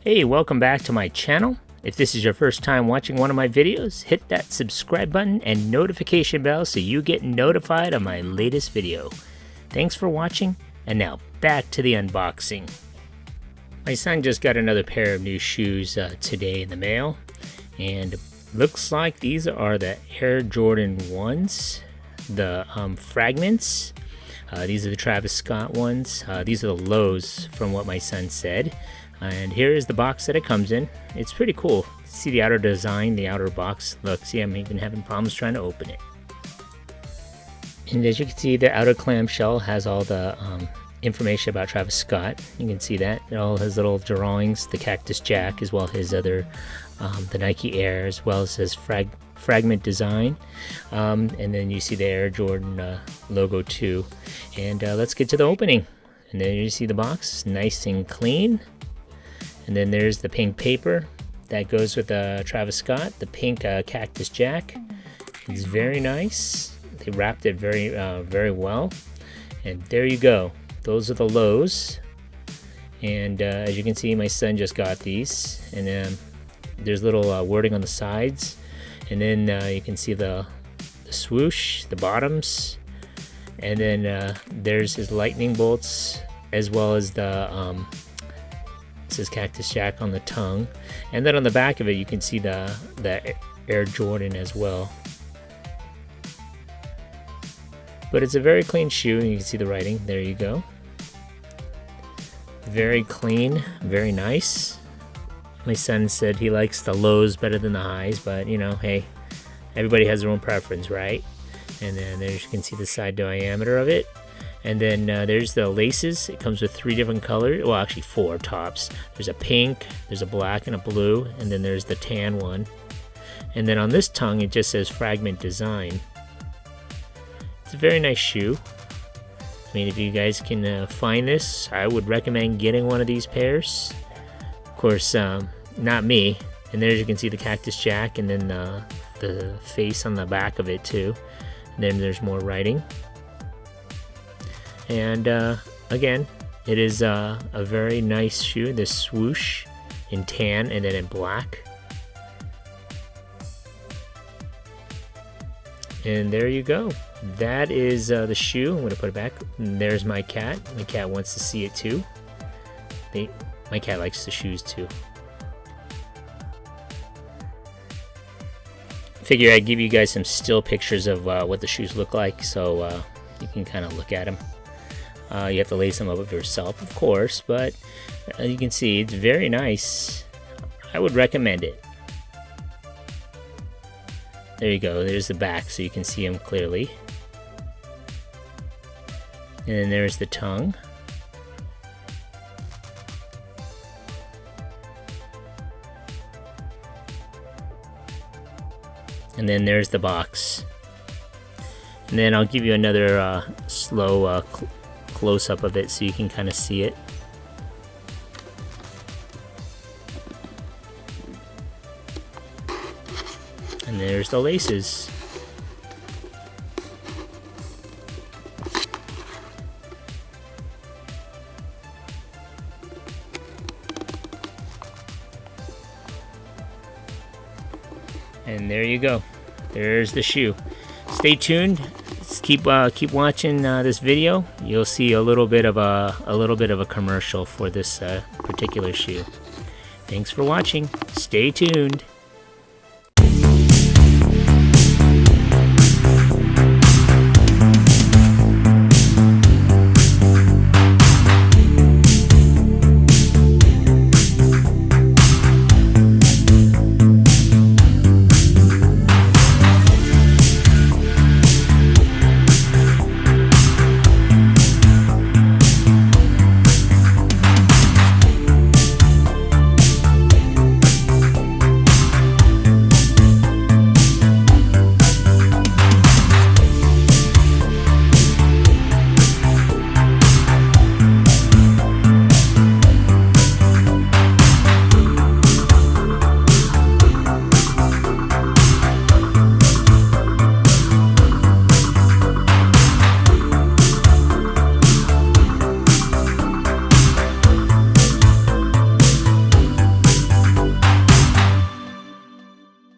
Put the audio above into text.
Hey, welcome back to my channel. If this is your first time watching one of my videos, hit that subscribe button and notification bell so you get notified of my latest video. Thanks for watching, and now back to the unboxing. My son just got another pair of new shoes today in the mail, and looks like these are the Air Jordan 1s, the Fragments. These are the Travis Scott ones. These are the lows from what my son said. And here is the box that it comes in. It's pretty cool. See the outer design, the outer box. Look, see, I'm even having problems trying to open it. And as you can see, the outer clamshell has all the information about Travis Scott. You can see that, all his little drawings, the Cactus Jack, as well as his other, the Nike Air, as well as his Fragment design. And then you see the Air Jordan logo too. And let's get to the opening. And then you see the box, nice and clean. And then there's the pink paper that goes with Travis Scott, the pink Cactus Jack. It's very nice. They wrapped it very well. And there you go. Those are the lows. And as you can see, my son just got these. And there's little wording on the sides. And then you can see the swoosh, the bottoms. And then there's his lightning bolts, as well as the it says Cactus Jack on the tongue. And then on the back of it, you can see the Air Jordan as well. But it's a very clean shoe, and you can see the writing. There you go. Very clean, very nice. My son said he likes the lows better than the highs, but you know, hey, everybody has their own preference, right? And then there you can see the side diameter of it. And then there's the laces. It comes with 3 different colors. Well, actually 4 tops. There's a pink, there's a black, and a blue. And then there's the tan one. And then on this tongue, it just says Fragment Design. It's a very nice shoe. I mean, if you guys can find this, I would recommend getting one of these pairs. Of course, not me. And there you can see the Cactus Jack, and then the face on the back of it too. And then there's more writing. And again, it is a very nice shoe. This swoosh in tan and then in black. And there you go. That is the shoe. I'm going to put it back. And there's my cat. My cat wants to see it too. My cat likes the shoes too. Figure I'd give you guys some still pictures of what the shoes look like, so you can kind of look at them. You have to lace them up yourself, of course, but you can see it's very nice. I would recommend it. There you go. There's the back, so you can see them clearly. And then there's the tongue. And then there's the box. And then I'll give you another slow close-up of it so you can kind of see it. And there's the laces. And there you go. There's the shoe. Stay tuned. Keep watching this video. You'll see a little bit of a commercial for this particular shoe. Thanks for watching. Stay tuned.